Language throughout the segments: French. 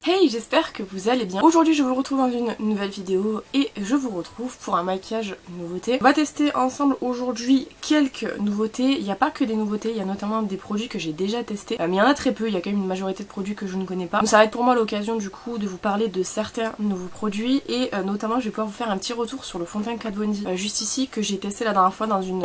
Hey, j'espère que vous allez bien. Aujourd'hui je vous retrouve dans une nouvelle vidéo et je vous retrouve pour un maquillage nouveauté. On va tester ensemble aujourd'hui quelques nouveautés. Il n'y a pas que des nouveautés, il y a notamment des produits que j'ai déjà testés. Mais il y en a très peu, il y a quand même une majorité de produits que je ne connais pas. Donc ça va être pour moi l'occasion du coup de vous parler de certains nouveaux produits et notamment je vais pouvoir vous faire un petit retour sur le fond de teint Kat Von D juste ici que j'ai testé la dernière fois dans une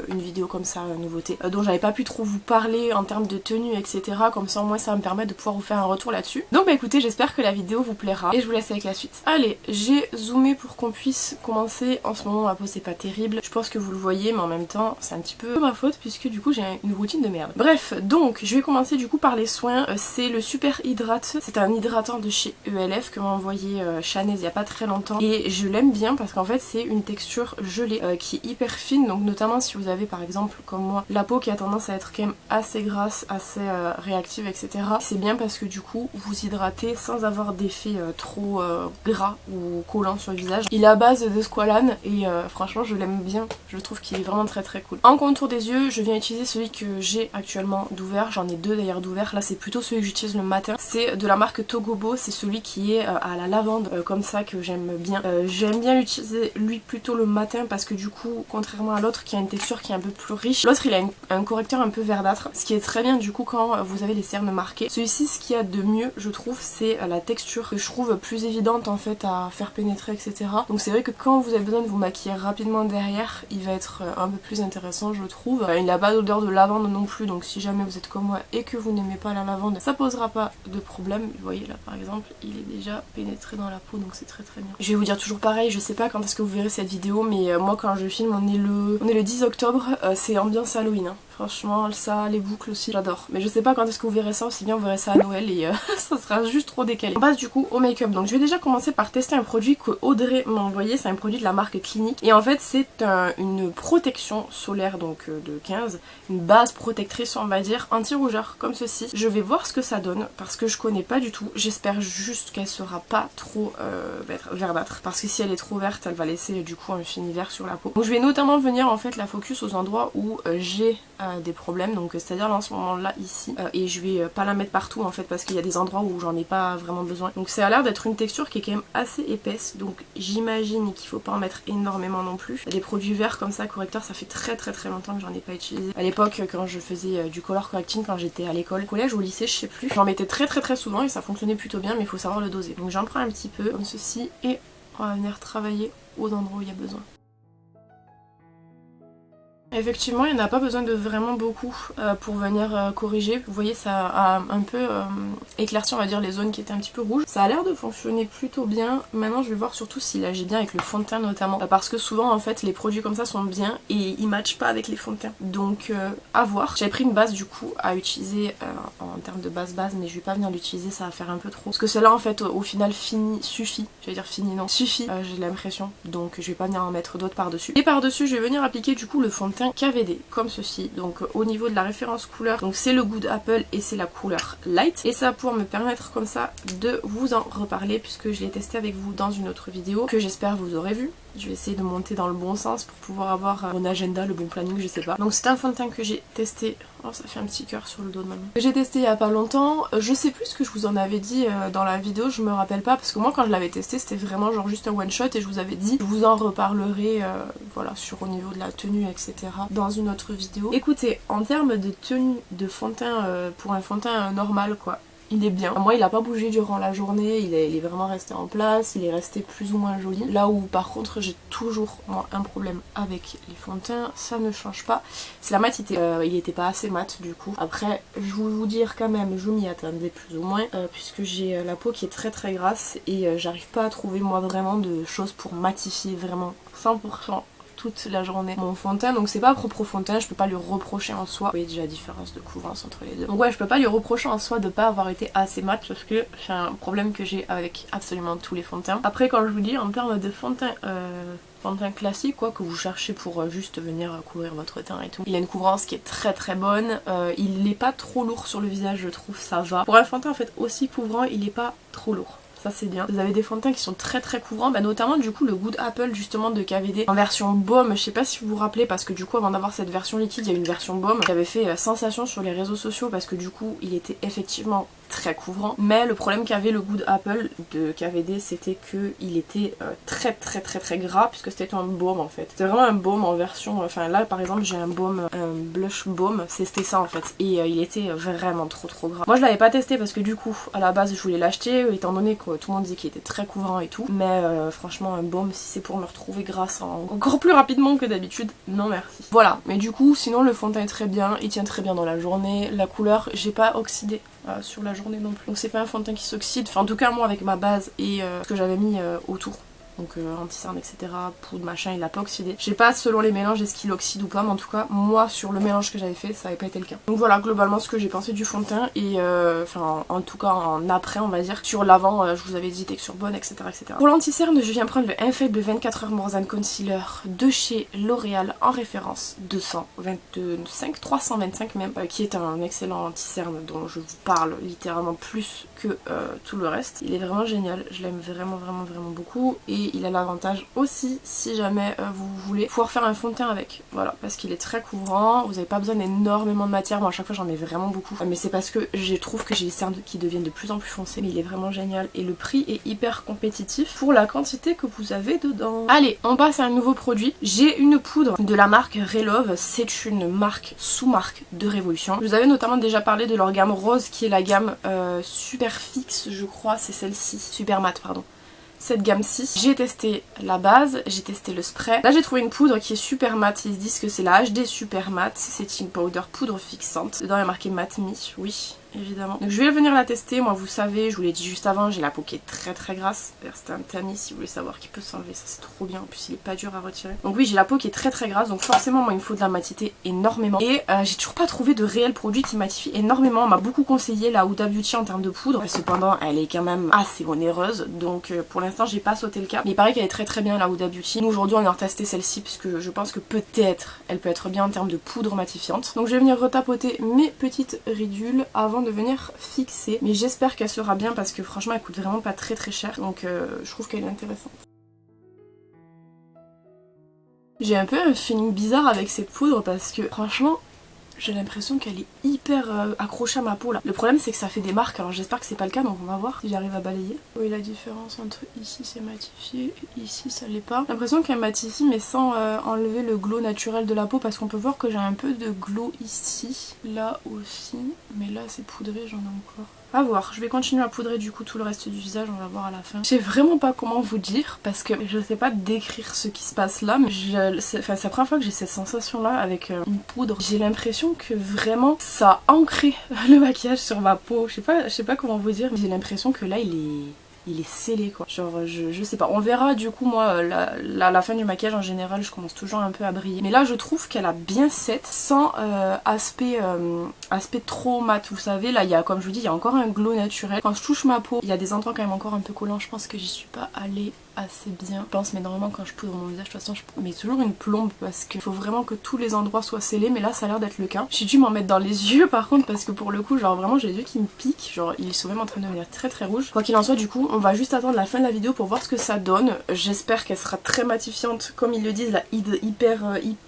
vidéo comme ça, nouveauté, dont j'avais pas pu trop vous parler en termes de tenue etc. Comme ça au moins ça va me permettre de pouvoir vous faire un retour là-dessus. Donc bah écoutez, j'espère que la vidéo vous plaira et je vous laisse avec la suite. Allez, j'ai zoomé pour qu'on puisse commencer. En ce moment ma peau c'est pas terrible, je pense que vous le voyez, mais en même temps c'est un petit peu ma faute puisque du coup j'ai une routine de merde. Bref, donc je vais commencer du coup par les soins. C'est le Super Hydrate, c'est un hydratant de chez ELF que m'a envoyé Chanez il y a pas très longtemps et je l'aime bien parce qu'en fait c'est une texture gelée qui est hyper fine, donc notamment si vous avez par exemple comme moi la peau qui a tendance à être quand même assez grasse, assez réactive etc. C'est bien parce que du coup vous hydratez sans avoir d'effet trop gras ou collant sur le visage. Il est à base de squalane et franchement je l'aime bien, je trouve qu'il est vraiment très très cool. En contour des yeux, je viens utiliser celui que j'ai actuellement d'ouvert, j'en ai deux d'ailleurs d'ouvert, là c'est plutôt celui que j'utilise le matin. C'est de la marque Togobo, c'est celui qui est à la lavande comme ça que j'aime bien. J'aime bien utiliser lui plutôt le matin parce que du coup, contrairement à l'autre qui a une texture qui est un peu plus riche, l'autre il a un correcteur un peu verdâtre, ce qui est très bien du coup quand vous avez les cernes marquées. Celui-ci, ce qu'il y a de mieux je trouve, c'est la texture que je trouve plus évidente en fait à faire pénétrer etc. Donc c'est vrai que quand vous avez besoin de vous maquiller rapidement derrière, il va être un peu plus intéressant je trouve. Il n'a pas d'odeur de lavande non plus, donc si jamais vous êtes comme moi et que vous n'aimez pas la lavande, ça posera pas de problème. Vous voyez là par exemple, il est déjà pénétré dans la peau, donc c'est très très bien. Je vais vous dire toujours pareil, je sais pas quand est-ce que vous verrez cette vidéo, mais moi quand je filme on est le 10 octobre, c'est ambiance Halloween hein. Franchement ça, les boucles aussi, j'adore. Mais je sais pas quand est-ce que vous verrez ça, aussi bien vous verrez ça à Noël et ça sera juste trop décalé. On passe du coup au make-up. Donc je vais déjà commencer par tester un produit que Audrey m'a envoyé, c'est un produit de la marque Clinique. Et en fait c'est une protection solaire donc de 15, une base protectrice on va dire, anti-rougeur comme ceci. Je vais voir ce que ça donne parce que je connais pas du tout. J'espère juste qu'elle sera pas trop verdâtre parce que si elle est trop verte elle va laisser du coup un fini vert sur la peau. Donc je vais notamment venir en fait la focus aux endroits où j'ai des problèmes, donc c'est-à-dire là en ce moment là ici et je vais pas la mettre partout en fait parce qu'il y a des endroits où j'en ai pas vraiment besoin. Donc ça a l'air d'être une texture qui est quand même assez épaisse, donc j'imagine qu'il faut pas en mettre énormément non plus. Des produits verts comme ça, correcteurs, ça fait très longtemps que j'en ai pas utilisé. À l'époque quand je faisais du color correcting, quand j'étais à l'école, collège ou au lycée je sais plus, j'en mettais très souvent et ça fonctionnait plutôt bien, mais il faut savoir le doser. Donc j'en prends un petit peu comme ceci et on va venir travailler aux endroits où il y a besoin. Effectivement, il n'y en a pas besoin de vraiment beaucoup pour venir corriger. Vous voyez, ça a un peu éclairci, on va dire, les zones qui étaient un petit peu rouges. Ça a l'air de fonctionner plutôt bien. Maintenant, je vais voir surtout s'il agit bien avec le fond de teint notamment. Parce que souvent, en fait, les produits comme ça sont bien et ils matchent pas avec les fonds de teint. Donc, à voir. J'avais pris une base du coup à utiliser en termes de base, mais je vais pas venir l'utiliser, ça va faire un peu trop. Parce que celle-là, en fait, au final, suffit. J'allais dire fini, non. Suffit, j'ai l'impression. Donc, je vais pas venir en mettre d'autres par-dessus. Et par-dessus, je vais venir appliquer du coup le fond de teint KVD comme ceci. Donc au niveau de la référence couleur, donc c'est le Good Apple et c'est la couleur Light, et ça va pouvoir me permettre comme ça de vous en reparler puisque je l'ai testé avec vous dans une autre vidéo que j'espère vous aurez vu. Je vais essayer de monter dans le bon sens pour pouvoir avoir mon agenda, le bon planning, je sais pas. Donc c'est un fond de teint que j'ai testé. Oh, ça fait un petit cœur sur le dos de maman. Que j'ai testé il y a pas longtemps. Je sais plus ce que je vous en avais dit dans la vidéo, je me rappelle pas parce que moi quand je l'avais testé c'était vraiment genre juste un one shot et je vous avais dit je vous en reparlerai voilà sur au niveau de la tenue etc. dans une autre vidéo. Écoutez, en termes de tenue de fond de teint pour un fond de teint normal quoi, il est bien. Moi il a pas bougé durant la journée, il est vraiment resté en place, il est resté plus ou moins joli. Là où par contre j'ai toujours moi un problème avec les fonds de teint, ça ne change pas, c'est la matité. Il était pas assez mat du coup. Après je vais vous dire quand même, je m'y attendais plus ou moins puisque j'ai la peau qui est très grasse et j'arrive pas à trouver moi vraiment de choses pour matifier vraiment 100% toute la journée mon fond de teint, donc c'est pas propre au fond de teint, je peux pas lui reprocher en soi. Vous voyez déjà la différence de couvrance entre les deux. Donc ouais, je peux pas lui reprocher en soi de pas avoir été assez mat parce que c'est un problème que j'ai avec absolument tous les fonds de teint. Après quand je vous dis en termes de fond de teint classique quoi, que vous cherchez pour juste venir couvrir votre teint et tout, il a une couvrance qui est très bonne, il n'est pas trop lourd sur le visage je trouve, ça va. Pour un fond de teint en fait aussi couvrant, il est pas trop lourd. Ça c'est bien. Vous avez des fonds de teint qui sont très couvrants, notamment du coup le Good Apple justement de KVD en version baume, je sais pas si vous vous rappelez parce que du coup avant d'avoir cette version liquide il y a une version baume qui avait fait sensation sur les réseaux sociaux parce que du coup il était effectivement très couvrant, mais le problème qu'avait le Good Apple de KVD, c'était que il était très gras, puisque c'était un baume en fait. C'était vraiment un baume en version, enfin là par exemple j'ai un baume, un blush baume, c'était ça en fait, et il était vraiment trop gras. Moi je l'avais pas testé parce que du coup à la base je voulais l'acheter, étant donné que tout le monde dit qu'il était très couvrant et tout, mais franchement un baume, si c'est pour me retrouver grasse encore plus rapidement que d'habitude, non merci. Voilà, mais du coup sinon le fond de teint est très bien, il tient très bien dans la journée, la couleur j'ai pas oxydé sur la journée non plus, donc c'est pas un fond de teint qui s'oxyde, enfin en tout cas moi avec ma base et ce que j'avais mis autour, donc anti-cerne etc, poudre machin, il a pas oxydé. Je sais pas selon les mélanges est-ce qu'il oxyde ou pas, mais en tout cas moi sur le mélange que j'avais fait ça avait pas été le cas. Donc voilà globalement ce que j'ai pensé du fond de teint, et enfin en tout cas en après on va dire. Sur l'avant je vous avais dit texture bonne etc. Pour l'anti-cerne je viens prendre le Infallible 24 Heures More Than Concealer de chez L'Oréal en référence 325 même, qui est un excellent anti-cerne dont je vous parle littéralement plus que tout le reste. Il est vraiment génial, je l'aime vraiment beaucoup, et il a l'avantage aussi, si jamais vous voulez pouvoir faire un fond de teint avec, voilà, parce qu'il est très couvrant, vous n'avez pas besoin d'énormément de matière, moi à chaque fois j'en mets vraiment beaucoup, mais c'est parce que je trouve que j'ai les cernes qui deviennent de plus en plus foncées, mais il est vraiment génial, et le prix est hyper compétitif pour la quantité que vous avez dedans. Allez, on passe à un nouveau produit, j'ai une poudre de la marque Relove, c'est une marque sous-marque de Révolution. Je vous avais notamment déjà parlé de leur gamme rose, qui est la gamme Super Fix, je crois, c'est celle-ci, Super Matte pardon. Cette gamme-ci, j'ai testé la base, j'ai testé le spray. Là j'ai trouvé une poudre qui est super matte, ils se disent que c'est la HD Super Matte Setting Powder poudre fixante. Dedans il y a marqué Matte Me, oui évidemment. Donc je vais venir la tester, moi vous savez, je vous l'ai dit juste avant, j'ai la peau qui est très grasse. C'est un tamis si vous voulez savoir, qui peut s'enlever, ça c'est trop bien, en plus il est pas dur à retirer. Donc oui j'ai la peau qui est très grasse, donc forcément moi il me faut de la matité énormément. Et j'ai toujours pas trouvé de réel produit qui matifie énormément, on m'a beaucoup conseillé la Huda Beauty en termes de poudre, cependant elle est quand même assez onéreuse, donc pour l'instant j'ai pas sauté le cap. Mais il paraît qu'elle est très bien la Huda Beauty. Nous aujourd'hui on a retesté celle-ci puisque je pense que peut-être elle peut être bien en termes de poudre matifiante. Donc je vais venir retapoter mes petites ridules avant de venir fixer, mais j'espère qu'elle sera bien parce que franchement elle coûte vraiment pas très cher, donc je trouve qu'elle est intéressante. J'ai un peu un feeling bizarre avec cette poudre parce que franchement j'ai l'impression qu'elle est hyper accrochée à ma peau là. Le problème c'est que ça fait des marques, alors j'espère que c'est pas le cas, donc on va voir si j'arrive à balayer. Oui, la différence entre ici c'est matifié et ici ça l'est pas. J'ai l'impression qu'elle matifie mais sans enlever le glow naturel de la peau, parce qu'on peut voir que j'ai un peu de glow ici, là aussi, mais là c'est poudré, j'en ai encore. À voir, je vais continuer à poudrer du coup tout le reste du visage, on va voir à la fin. Je sais vraiment pas comment vous dire parce que je sais pas décrire ce qui se passe là, mais c'est la première fois que j'ai cette sensation là avec une poudre. J'ai l'impression que vraiment ça a ancré le maquillage sur ma peau, je sais pas comment vous dire, mais j'ai l'impression que là il est scellé quoi. Genre je sais pas, on verra du coup moi la fin du maquillage en général je commence toujours un peu à briller. Mais là je trouve qu'elle a bien set sans aspect trop mat, vous savez là il y a, comme je vous dis, il y a encore un glow naturel. Quand je touche ma peau il y a des endroits quand même encore un peu collants, je pense que j'y suis pas allée assez bien. Je pense, mais normalement quand je poudre mon visage de toute façon je mets toujours une plombe parce qu'il faut vraiment que tous les endroits soient scellés, mais là ça a l'air d'être le cas. J'ai dû m'en mettre dans les yeux par contre parce que pour le coup genre vraiment j'ai les yeux qui me piquent, genre ils sont même en train de devenir très rouges. Quoi qu'il en soit du coup on va juste attendre la fin de la vidéo pour voir ce que ça donne. J'espère qu'elle sera très matifiante comme ils le disent, la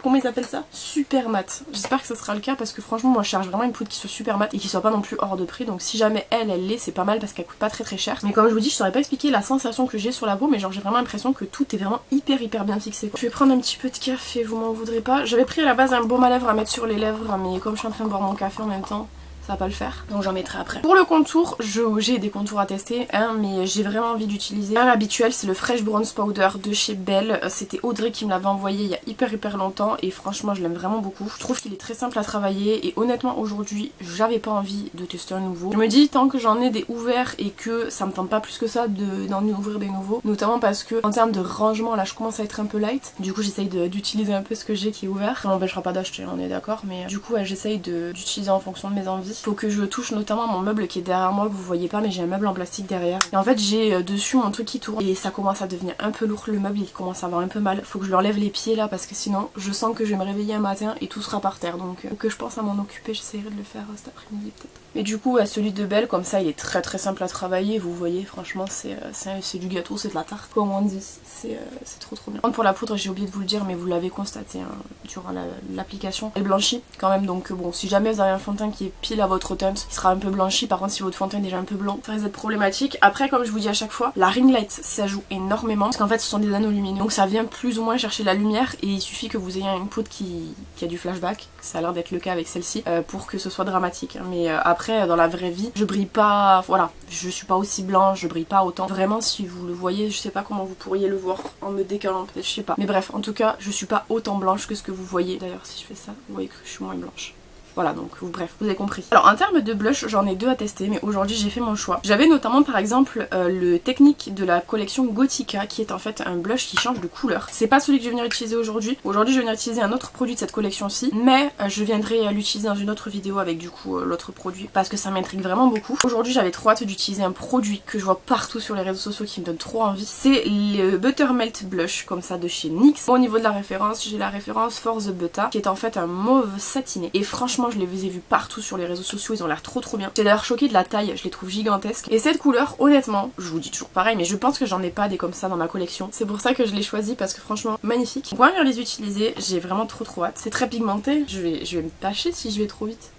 comment ils appellent ça, super mat. J'espère que ça sera le cas parce que franchement moi je cherche vraiment une poudre qui soit super mat et qui soit pas non plus hors de prix, donc si jamais elle l'est c'est pas mal parce qu'elle coûte pas très cher. Mais comme je vous dis je saurais pas expliquer la sensation que j'ai sur la peau, mais genre j'ai vraiment l'impression que tout est vraiment hyper bien fixé quoi. Je vais prendre un petit peu de café, vous m'en voudrez pas. J'avais pris à la base un baume à lèvres à mettre sur les lèvres, mais comme je suis en train de boire mon café en même temps ça va pas le faire, donc j'en mettrai après. Pour le contour, j'ai des contours à tester, hein, mais j'ai vraiment envie d'utiliser un habituel, c'est le Fresh Bronze Powder de chez Belle. C'était Audrey qui me l'avait envoyé il y a hyper longtemps et franchement je l'aime vraiment beaucoup. Je trouve qu'il est très simple à travailler et honnêtement aujourd'hui j'avais pas envie de tester un nouveau. Je me dis tant que j'en ai des ouverts et que ça me tente pas plus que ça d'en ouvrir des nouveaux, notamment parce que en termes de rangement là je commence à être un peu light, du coup j'essaye d'utiliser un peu ce que j'ai qui est ouvert. Ça m'empêchera pas d'acheter, on est d'accord, mais du coup ouais, j'essaye d'utiliser en fonction de mes envies. Faut que je touche notamment mon meuble qui est derrière moi, que vous voyez pas, mais j'ai un meuble en plastique derrière. Et en fait j'ai dessus mon truc qui tourne et ça commence à devenir un peu lourd, le meuble il commence à avoir un peu mal. Faut que je lui enlève les pieds là parce que sinon je sens que je vais me réveiller un matin et tout sera par terre. Donc que je pense à m'en occuper, j'essaierai de le faire cet après-midi peut-être. Mais du coup celui de Belle comme ça il est très simple à travailler, vous voyez franchement c'est du gâteau, c'est de la tarte comme on dit, c'est trop bien. Pour la poudre j'ai oublié de vous le dire mais vous l'avez constaté hein, durant l'application, elle blanchit quand même, donc bon si jamais vous avez un fond de teint qui est pile à votre teinte, il sera un peu blanchi. Par contre si votre fond de teint est déjà un peu blanc, ça risque d'être problématique. Après comme je vous dis à chaque fois, la ring light ça joue énormément parce qu'en fait ce sont des anneaux lumineux, donc ça vient plus ou moins chercher la lumière et il suffit que vous ayez une poudre qui a du flashback, ça a l'air d'être le cas avec celle-ci, pour que ce soit dramatique. Mais après dans la vraie vie je brille pas, voilà, je suis pas aussi blanche, je brille pas autant. Vraiment si vous le voyez, je sais pas comment vous pourriez le voir en me décalant peut-être, je sais pas. Mais bref, en tout cas je suis pas autant blanche que ce que vous voyez. D'ailleurs si je fais ça, vous voyez que je suis moins blanche. Voilà, donc bref, vous avez compris. Alors en termes de blush, j'en ai 2 à tester, mais aujourd'hui j'ai fait mon choix. J'avais notamment par exemple le technique de la collection Gothica, qui est en fait un blush qui change de couleur. C'est pas celui que je vais venir utiliser aujourd'hui. Aujourd'hui je vais venir utiliser un autre produit de cette collection-ci, mais je viendrai l'utiliser dans une autre vidéo avec du coup l'autre produit, parce que ça m'intrigue vraiment beaucoup. Aujourd'hui j'avais trop hâte d'utiliser un produit que je vois partout sur les réseaux sociaux qui me donne trop envie. C'est le Buttermelt Blush, comme ça, de chez NYX. Au niveau de la référence, j'ai la référence For the Butter, qui est en fait un mauve satiné. Et franchement je les ai vus partout sur les réseaux sociaux, ils ont l'air trop bien. J'ai d'ailleurs choquée de la taille, je les trouve gigantesques. Et cette couleur, honnêtement, je vous dis toujours pareil, mais je pense que j'en ai pas des comme ça dans ma collection. C'est pour ça que je l'ai choisi, parce que franchement, magnifique. On va venir les utiliser, j'ai vraiment trop hâte. C'est très pigmenté, je vais me tâcher si je vais trop vite.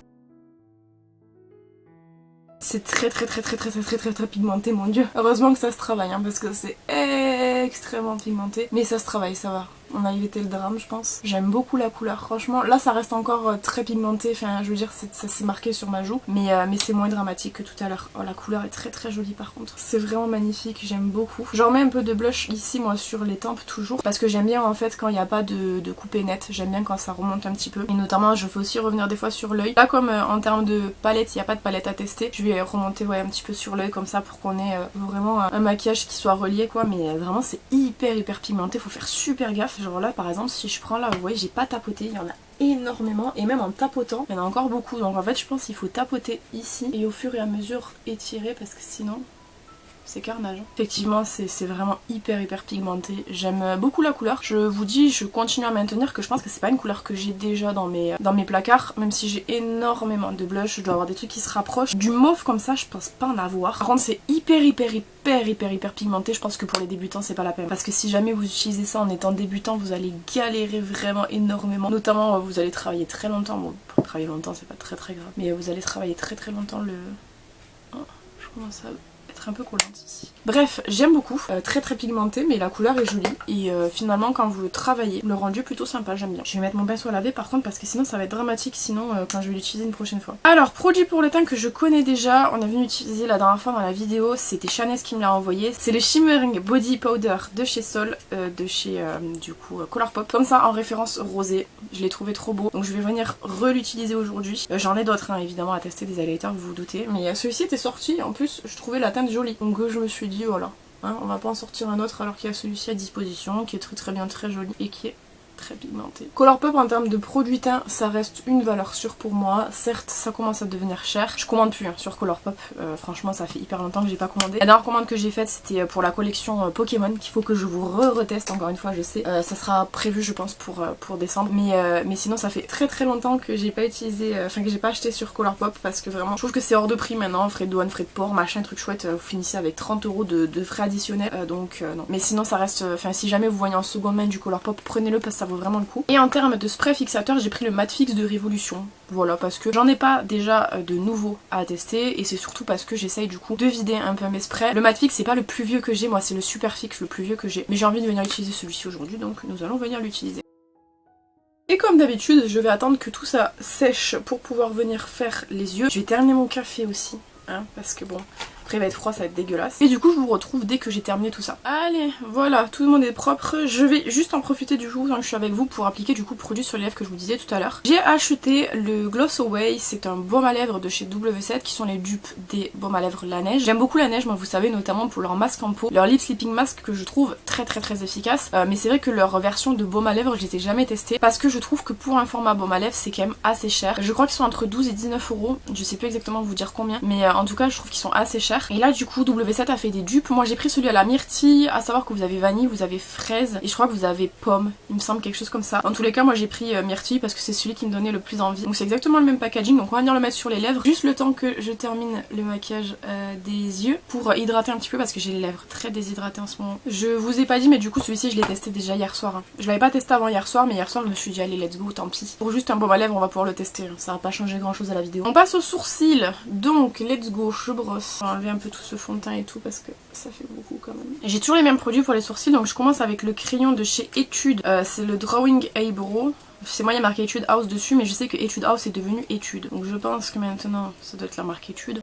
C'est très pigmenté, mon dieu. Heureusement que ça se travaille, hein, parce que c'est extrêmement pigmenté. Mais ça se travaille, ça va. On a évité le drame, je pense. J'aime beaucoup la couleur, franchement. Là, ça reste encore très pigmenté. Enfin, je veux dire, ça s'est marqué sur ma joue. Mais c'est moins dramatique que tout à l'heure. Oh, la couleur est très jolie, par contre. C'est vraiment magnifique, j'aime beaucoup. J'en mets un peu de blush ici, moi, sur les tempes, toujours. Parce que j'aime bien, en fait, quand il n'y a pas de coupée nette. J'aime bien quand ça remonte un petit peu. Et notamment, je fais aussi revenir des fois sur l'œil. Là, comme en termes de palette, il n'y a pas de palette à tester. Je vais remonter, ouais, un petit peu sur l'œil, comme ça, pour qu'on ait vraiment un maquillage qui soit relié, quoi. Mais vraiment, c'est hyper pigmenté. Faut faire super gaffe. Genre là par exemple si je prends là, vous voyez j'ai pas tapoté, il y en a énormément et même en tapotant il y en a encore beaucoup, donc en fait je pense qu'il faut tapoter ici et au fur et à mesure étirer parce que sinon c'est carnage. Effectivement c'est vraiment hyper pigmenté, j'aime beaucoup la couleur. Je vous dis, je continue à maintenir que je pense que c'est pas une couleur que j'ai déjà dans mes placards, même si j'ai énormément de blush, je dois avoir des trucs qui se rapprochent. Du mauve comme ça je pense pas en avoir. Par contre c'est hyper pigmenté, je pense que pour les débutants c'est pas la peine. Parce que si jamais vous utilisez ça en étant débutant, vous allez galérer vraiment énormément. Notamment vous allez travailler très longtemps, bon pour travailler longtemps c'est pas très grave, mais vous allez travailler très longtemps le... Oh, je commence à être un peu collante ici. Bref, j'aime beaucoup, très pigmenté, mais la couleur est jolie et finalement quand vous le travaillez, le rendu est plutôt sympa, j'aime bien. Je vais mettre mon pinceau à laver par contre parce que sinon ça va être dramatique sinon quand je vais l'utiliser une prochaine fois. Alors, produit pour le teint que je connais déjà, on a venu utiliser la dernière fois dans la vidéo, c'était Chanès qui me l'a envoyé. C'est le Shimmering Body Powder de chez Sol, de chez du coup Colourpop, comme ça en référence rosée. Je l'ai trouvé trop beau, donc je vais venir l'utiliser aujourd'hui. J'en ai d'autres hein, évidemment à tester, des highlighters, vous vous doutez, mais celui-ci était sorti, en plus je trouvais la teinte jolie, donc je me suis dit voilà, hein, on va pas en sortir un autre alors qu'il y a celui-ci à disposition qui est très bien, très joli et qui est très pigmenté. Colourpop en termes de produit teint, ça reste une valeur sûre pour moi. Certes, ça commence à devenir cher. Je commande plus hein, sur Colourpop. Franchement, ça fait hyper longtemps que j'ai pas commandé. La dernière commande que j'ai faite, c'était pour la collection Pokémon qu'il faut que je vous reteste encore une fois. Je sais, ça sera prévu, je pense, pour décembre. Mais sinon, ça fait très longtemps que j'ai pas utilisé, enfin que j'ai pas acheté sur Colourpop parce que vraiment, je trouve que c'est hors de prix maintenant. Frais de douane, frais de port, machin, truc chouette. Vous finissez avec 30 € de frais additionnels. Donc non. Mais sinon, ça reste. Enfin, si jamais vous voyez en seconde main du Colourpop, prenez-le parce que ça vaut vraiment le coup. Et en termes de spray fixateur, j'ai pris le Matte Fix de Révolution. Voilà, parce que j'en ai pas déjà de nouveau à tester et c'est surtout parce que j'essaye du coup de vider un peu mes sprays. Le Matte Fix c'est pas le plus vieux que j'ai, moi c'est le Super Fix le plus vieux que j'ai. Mais j'ai envie de venir utiliser celui-ci aujourd'hui, donc nous allons venir l'utiliser. Et comme d'habitude, je vais attendre que tout ça sèche pour pouvoir venir faire les yeux. Je vais terminer mon café aussi, hein, parce que bon... Après il va être froid, ça va être dégueulasse. Et du coup je vous retrouve dès que j'ai terminé tout ça. Allez, voilà, tout le monde est propre. Je vais juste en profiter du coup quand je suis avec vous pour appliquer du coup le produit sur les lèvres que je vous disais tout à l'heure. J'ai acheté le Gloss Away, c'est un baume à lèvres de chez W7 qui sont les dupes des baumes à lèvres La Neige. J'aime beaucoup La Neige, moi vous savez, notamment pour leur masque en peau, leur lip sleeping mask que je trouve très efficace. Mais c'est vrai que leur version de baume à lèvres je les ai jamais testées parce que je trouve que pour un format baume à lèvres c'est quand même assez cher. Je crois qu'ils sont entre 12 et 19 €, je sais plus exactement vous dire combien, mais en tout cas je trouve qu'ils sont assez chers. cher. Et là du coup W7 a fait des dupes. Moi j'ai pris celui à la myrtille, à savoir que vous avez vanille, vous avez fraise et je crois que vous avez pomme, il me semble, quelque chose comme ça. Dans tous les cas moi j'ai pris myrtille parce que c'est celui qui me donnait le plus envie. Donc c'est exactement le même packaging, donc on va venir le mettre sur les lèvres juste le temps que je termine le maquillage des yeux pour hydrater un petit peu parce que j'ai les lèvres très déshydratées en ce moment. Je vous ai pas dit mais du coup celui-ci je l'ai testé déjà hier soir. Hein. Je l'avais pas testé avant hier soir mais hier soir je me suis dit allez let's go, tant pis. Pour juste un baume à lèvres on va pouvoir le tester, hein. Ça va pas changer grand chose à la vidéo. On passe aux sourcils, donc let's go, je brosse. On va enlever un peu tout ce fond de teint et tout parce que ça fait beaucoup quand même. J'ai toujours les mêmes produits pour les sourcils, donc je commence avec le crayon de chez Etude, c'est le Drawing Eyebrow. C'est moi il y a marqué Etude House dessus mais je sais que Etude House est devenu Etude. Donc je pense que maintenant ça doit être la marque Etude.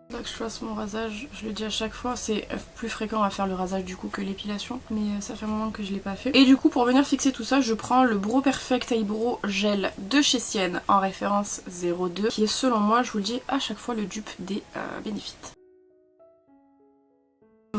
Là que je fasse mon rasage, je le dis à chaque fois, c'est plus fréquent à faire le rasage du coup que l'épilation, mais ça fait un moment que je l'ai pas fait. Et du coup pour venir fixer tout ça, je prends le Brow Perfect Eyebrow Gel de chez Sienne en référence 02, qui est selon moi, je vous le dis à chaque fois, le dupe des Benefit.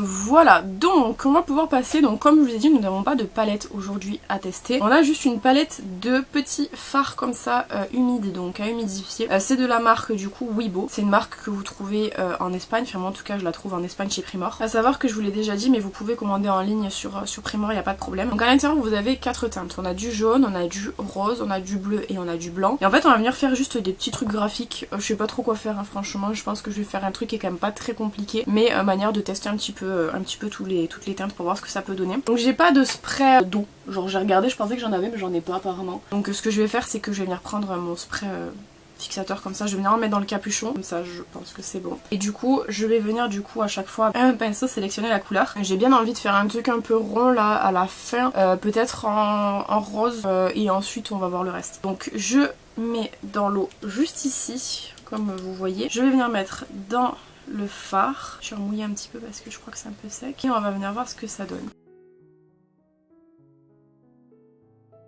Voilà, donc on va pouvoir passer, donc comme je vous ai dit nous n'avons pas de palette aujourd'hui à tester. On a juste une palette de petits fards comme ça humides, donc à humidifier. C'est de la marque du coup Wibo, c'est une marque que vous trouvez en Espagne, enfin moi en tout cas je la trouve en Espagne chez Primor. À savoir que je vous l'ai déjà dit mais vous pouvez commander en ligne sur Primor, il n'y a pas de problème. Donc à l'intérieur vous avez 4 teintes, on a du jaune, on a du rose, on a du bleu et on a du blanc. Et en fait on va venir faire juste des petits trucs graphiques, je sais pas trop quoi faire hein, franchement, je pense que je vais faire un truc qui est quand même pas très compliqué, mais manière de tester un petit peu toutes les teintes pour voir ce que ça peut donner. Donc j'ai pas de spray d'eau, genre j'ai regardé, je pensais que j'en avais mais j'en ai pas apparemment. Donc ce que je vais faire c'est que je vais venir prendre mon spray fixateur comme ça, je vais venir en mettre dans le capuchon, comme ça je pense que c'est bon. Et du coup je vais venir du coup à chaque fois un pinceau sélectionner la couleur. J'ai bien envie de faire un truc un peu rond là à la fin, peut-être en rose et ensuite on va voir le reste. Donc je mets dans l'eau juste ici, comme vous voyez. Je vais venir mettre dans le fard. Je vais remouiller un petit peu parce que je crois que c'est un peu sec. Et on va venir voir ce que ça donne.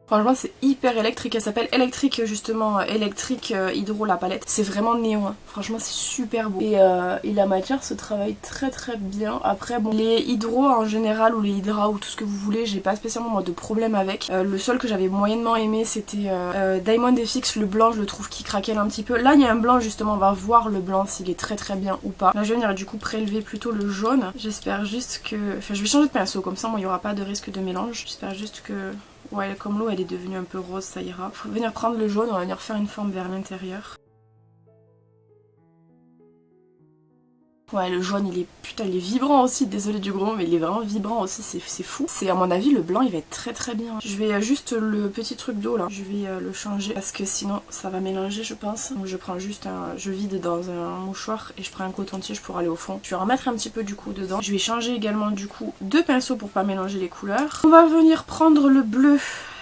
Franchement c'est hyper électrique, elle s'appelle électrique justement, électrique hydro la palette. C'est vraiment néon, hein. Franchement c'est super beau. Et la matière se travaille très très bien. Après bon, les hydro en général ou les hydra ou tout ce que vous voulez, j'ai pas spécialement moi de problème avec. Le seul que j'avais moyennement aimé c'était Diamond FX, le blanc je le trouve qui craquelle un petit peu. Là il y a un blanc justement, on va voir le blanc s'il est très très bien ou pas. Là je vais venir du coup prélever plutôt le jaune. J'espère juste que... Enfin je vais changer de pinceau comme ça moi il n'y aura pas de risque de mélange. J'espère juste que... Ouais, comme l'eau elle est devenue un peu rose, ça ira. Faut venir prendre le jaune, on va venir faire une forme vers l'intérieur. Ouais, le jaune il est... Putain, il est vibrant aussi, désolé du gros mot, mais il est vraiment vibrant aussi, c'est fou. C'est à mon avis, le blanc il va être très très bien. Je vais juste le petit truc d'eau là, je vais le changer parce que sinon ça va mélanger je pense. Donc je prends juste un... Je vide dans un mouchoir et je prends un coton-tige pour aller au fond. Je vais remettre un petit peu du coup dedans. Je vais changer également du coup de pinceau pour pas mélanger les couleurs. On va venir prendre le bleu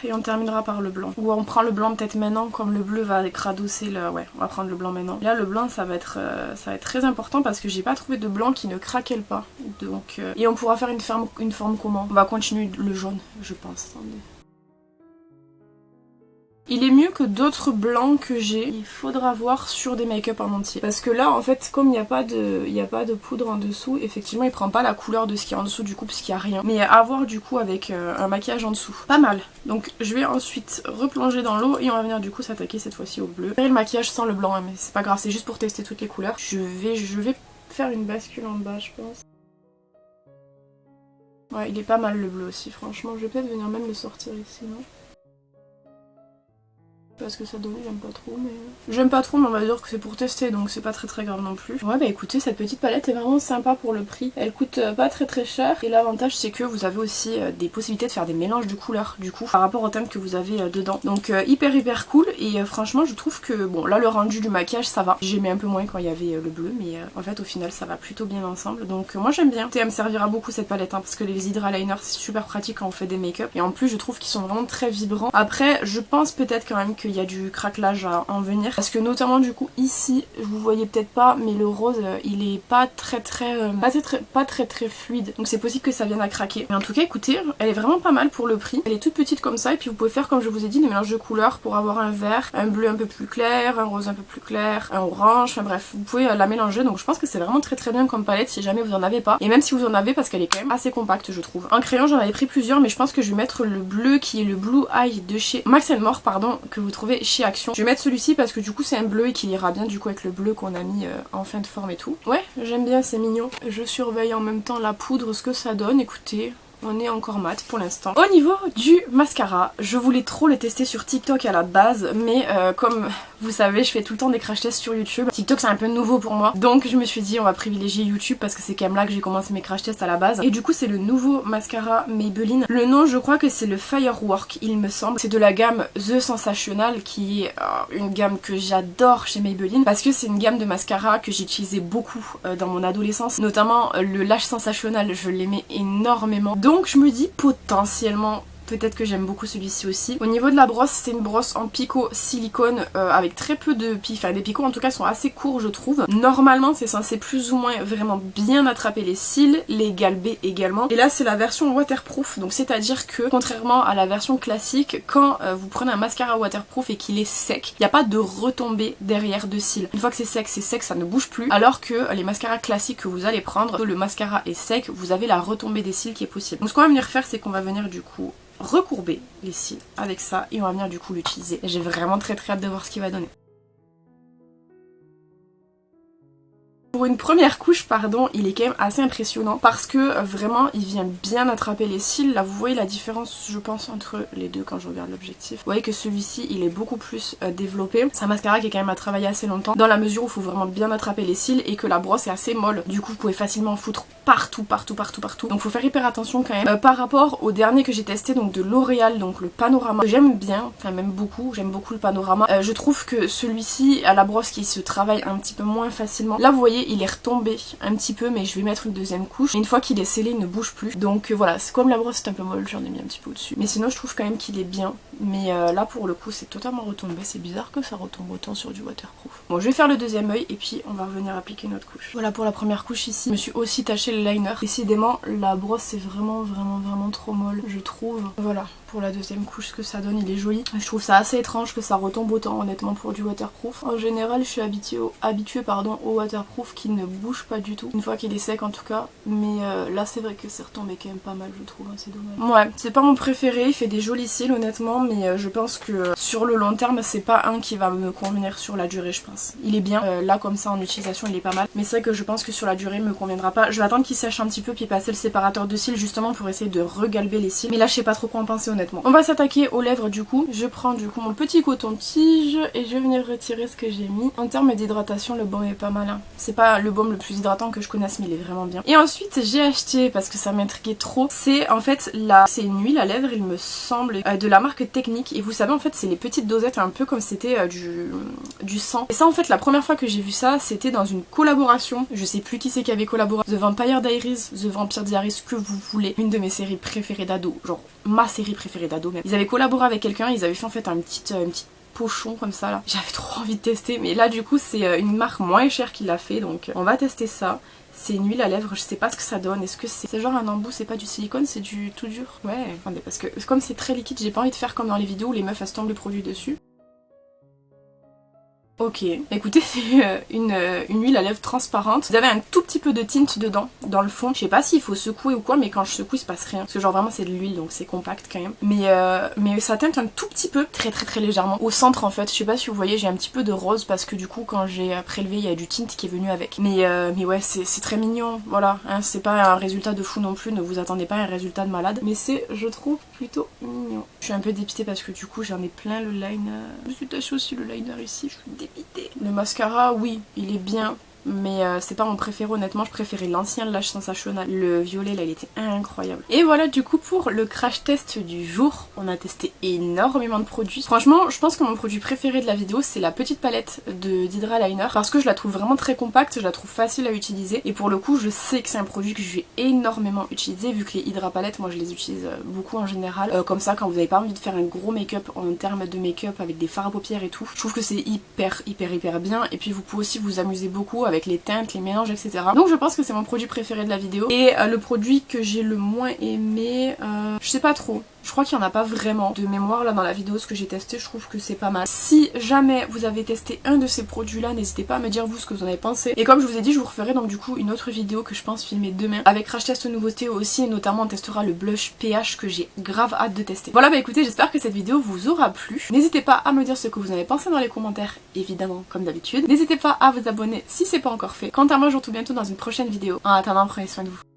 et on terminera par le blanc. Ou on prend le blanc peut-être maintenant, comme le bleu va radosser le... Ouais, on va prendre le blanc maintenant. Là le blanc ça va être très important parce que j'ai pas trouvé de blanc qui ne craquelle pas. Donc, et on pourra faire une forme comment? On va continuer le jaune je pense. Attendez. Il est mieux que d'autres blancs que j'ai. Il faudra voir sur des make-up en entier. Parce que là, en fait, comme il n'y a pas de poudre en dessous, effectivement, il prend pas la couleur de ce qui est en dessous du coup, parce qu'il n'y a rien. Mais à voir du coup avec un maquillage en dessous. Pas mal. Donc je vais ensuite replonger dans l'eau et on va venir du coup s'attaquer cette fois-ci au bleu. Je vais le maquillage sans le blanc, hein, mais c'est pas grave, c'est juste pour tester toutes les couleurs. Je vais faire une bascule en bas, je pense. Ouais, il est pas mal le bleu aussi, franchement. Je vais peut-être venir même le sortir ici, non? Parce que ça donne, j'aime pas trop, mais... J'aime pas trop, mais on va dire que c'est pour tester, donc c'est pas très grave non plus. Ouais, bah écoutez, cette petite palette est vraiment sympa pour le prix. Elle coûte pas très cher, et l'avantage c'est que vous avez aussi des possibilités de faire des mélanges de couleurs, du coup, par rapport aux teintes que vous avez dedans. Donc hyper cool, et franchement, je trouve que, bon, là, le rendu du maquillage, ça va. J'aimais un peu moins quand il y avait le bleu, mais en fait, au final, ça va plutôt bien ensemble. Donc moi, j'aime bien. Elle me servira beaucoup, cette palette, hein, parce que les Hydra Liner, c'est super pratique quand on fait des make-up, et en plus, je trouve qu'ils sont vraiment très vibrants. Après, je pense peut-être quand même qu'il y a du craquelage à en venir parce que notamment du coup ici vous voyez peut-être pas mais le rose il est pas très fluide donc c'est possible que ça vienne à craquer mais en tout cas écoutez elle est vraiment pas mal pour le prix, elle est toute petite comme ça et puis vous pouvez faire comme je vous ai dit des mélanges de couleurs pour avoir un vert, un bleu un peu plus clair, un rose un peu plus clair, un orange, enfin bref vous pouvez la mélanger donc je pense que c'est vraiment très bien comme palette si jamais vous en avez pas et même si vous en avez parce qu'elle est quand même assez compacte je trouve. En crayon j'en avais pris plusieurs mais je pense que je vais mettre le bleu qui est le Blue Eye de chez Max & More pardon que vous trouvé chez Action. Je vais mettre celui-ci parce que du coup c'est un bleu et qu'il ira bien du coup avec le bleu qu'on a mis en fin de forme et tout. Ouais, j'aime bien, c'est mignon. Je surveille en même temps la poudre, ce que ça donne, écoutez. On est encore mat pour l'instant. Au niveau du mascara, je voulais trop le tester sur TikTok à la base, mais comme vous savez, je fais tout le temps des crash tests sur YouTube. TikTok c'est un peu nouveau pour moi, donc je me suis dit on va privilégier YouTube parce que c'est quand même là que j'ai commencé mes crash tests à la base. Et du coup c'est le nouveau mascara Maybelline. Le nom je crois que c'est le Firework il me semble. C'est de la gamme The Sensational qui est une gamme que j'adore chez Maybelline parce que c'est une gamme de mascara que j'utilisais beaucoup dans mon adolescence. Notamment le Lash Sensational, je l'aimais énormément. Donc je me dis potentiellement peut-être que j'aime beaucoup celui-ci aussi. Au niveau de la brosse, c'est une brosse en picot silicone avec très peu de pics. Enfin les picots en tout cas sont assez courts je trouve. Normalement c'est censé plus ou moins vraiment bien attraper les cils, les galber également. Et là c'est la version waterproof, donc c'est à dire que contrairement à la version classique, quand vous prenez un mascara waterproof et qu'il est sec, il n'y a pas de retombée derrière de cils. Une fois que c'est sec, ça ne bouge plus. Alors que les mascaras classiques que vous allez prendre, le mascara est sec, vous avez la retombée des cils qui est possible. Donc ce qu'on va venir faire, c'est qu'on va venir du coup recourber les cils avec ça et on va venir du coup l'utiliser. J'ai vraiment très hâte de voir ce qu'il va donner. Pour une première couche, pardon, il est quand même assez impressionnant parce que vraiment il vient bien attraper les cils. Là vous voyez la différence je pense entre les deux quand je regarde l'objectif. Vous voyez que celui-ci il est beaucoup plus développé. C'est un mascara qui est quand même à travailler assez longtemps dans la mesure où il faut vraiment bien attraper les cils et que la brosse est assez molle. Du coup vous pouvez facilement en foutre partout. Donc faut faire hyper attention quand même. Par rapport au dernier que j'ai testé, donc de L'Oréal, donc le Panorama, j'aime bien, enfin même beaucoup, j'aime beaucoup le Panorama. Je trouve que celui-ci a la brosse qui se travaille un petit peu moins facilement. Là vous voyez il est retombé un petit peu mais je vais mettre une deuxième couche. Et une fois qu'il est scellé il ne bouge plus. Donc voilà, c'est comme la brosse est un peu molle, j'en ai mis un petit peu au-dessus. Mais sinon je trouve quand même qu'il est bien. Mais là pour le coup c'est totalement retombé. C'est bizarre que ça retombe autant sur du waterproof. Bon je vais faire le deuxième œil et puis on va revenir appliquer notre couche. Voilà pour la première couche ici. Je me suis aussi taché le liner. Décidément la brosse est vraiment trop molle je trouve. Voilà pour la deuxième couche ce que ça donne, il est joli. Je trouve ça assez étrange que ça retombe autant honnêtement pour du waterproof. En général je suis habituée au waterproof qui ne bouge pas du tout, une fois qu'il est sec en tout cas, mais là c'est vrai que c'est retombé quand même pas mal je trouve, hein, c'est dommage. Ouais, c'est pas mon préféré, il fait des jolis cils honnêtement, mais je pense que sur le long terme c'est pas un qui va me convenir sur la durée je pense. Il est bien, là comme ça en utilisation il est pas mal, mais c'est vrai que je pense que sur la durée il me conviendra pas. Je vais attendre qu'il sèche un petit peu puis passer le séparateur de cils justement pour essayer de regalber les cils, mais là je sais pas trop quoi en penser honnêtement. On va s'attaquer aux lèvres du coup. Je prends du coup mon petit coton-tige et je vais venir retirer ce que j'ai mis. En termes d'hydratation le baume est pas mal, hein. C'est pas le baume le plus hydratant que je connaisse mais il est vraiment bien. Et ensuite j'ai acheté, parce que ça m'intriguait trop, c'est en fait c'est une huile à lèvres il me semble, de la marque Technique. Et vous savez en fait c'est les petites dosettes un peu comme c'était du sang. Et ça en fait la première fois que j'ai vu ça c'était dans une collaboration, je sais plus qui c'est qui avait collaboré, The Vampire Diaries, The Vampire Diaries, que vous voulez, une de mes séries préférées d'ado, genre ma série préférée d'ado même. Ils avaient collaboré avec quelqu'un, ils avaient fait en fait un petit pochon comme ça là. J'avais trop envie de tester, mais là du coup c'est une marque moins chère qui l'a fait, donc on va tester ça. C'est une huile à lèvres, je sais pas ce que ça donne. Est-ce que c'est genre un embout, c'est pas du silicone, c'est du tout dur? Ouais, attendez, parce que comme c'est très liquide, j'ai pas envie de faire comme dans les vidéos où les meufs elles se tombent le produit dessus. Ok, écoutez c'est une huile à lèvres transparente. Vous avez un tout petit peu de tinte dedans, dans le fond. Je sais pas s'il faut secouer ou quoi, mais quand je secoue il se passe rien. Parce que genre vraiment c'est de l'huile donc c'est compact quand même. Mais ça teinte un tout petit peu, très légèrement. Au centre en fait, je sais pas si vous voyez, j'ai un petit peu de rose parce que du coup quand j'ai prélevé il y a du tint qui est venu avec. Mais ouais c'est très mignon, voilà. Hein, c'est pas un résultat de fou non plus, ne vous attendez pas à un résultat de malade. Mais c'est, je trouve, plutôt mignon. Je suis un peu dépitée parce que du coup j'en ai plein le liner. Je me suis taché aussi le liner ici, je suis dépitée. Le mascara, oui, il est bien, mais c'est pas mon préféré honnêtement, je préférais l'ancien Lash Sensational. Le violet là il était incroyable. Et voilà du coup pour le crash test du jour, on a testé énormément de produits. Franchement je pense que mon produit préféré de la vidéo c'est la petite palette d'Hydra Liner parce que je la trouve vraiment très compacte, je la trouve facile à utiliser et pour le coup je sais que c'est un produit que je vais énormément utiliser vu que les Hydra palettes moi je les utilise beaucoup en général. Comme ça quand vous avez pas envie de faire un gros make-up en termes de make-up avec des fards à paupières et tout, je trouve que c'est hyper bien et puis vous pouvez aussi vous amuser beaucoup avec les teintes, les mélanges, etc. Donc je pense que c'est mon produit préféré de la vidéo. Et le produit que j'ai le moins aimé, je sais pas trop. Je crois qu'il n'y en a pas vraiment de mémoire là dans la vidéo ce que j'ai testé, je trouve que c'est pas mal. Si jamais vous avez testé un de ces produits là, n'hésitez pas à me dire vous ce que vous en avez pensé. Et comme je vous ai dit, je vous referai donc du coup une autre vidéo que je pense filmer demain avec crash test nouveauté aussi, et notamment on testera le blush PH que j'ai grave hâte de tester. Voilà, bah écoutez, j'espère que cette vidéo vous aura plu. N'hésitez pas à me dire ce que vous en avez pensé dans les commentaires, évidemment comme d'habitude. N'hésitez pas à vous abonner si c'est pas encore fait. Quant à moi, je vous retrouve bientôt dans une prochaine vidéo. En attendant, prenez soin de vous.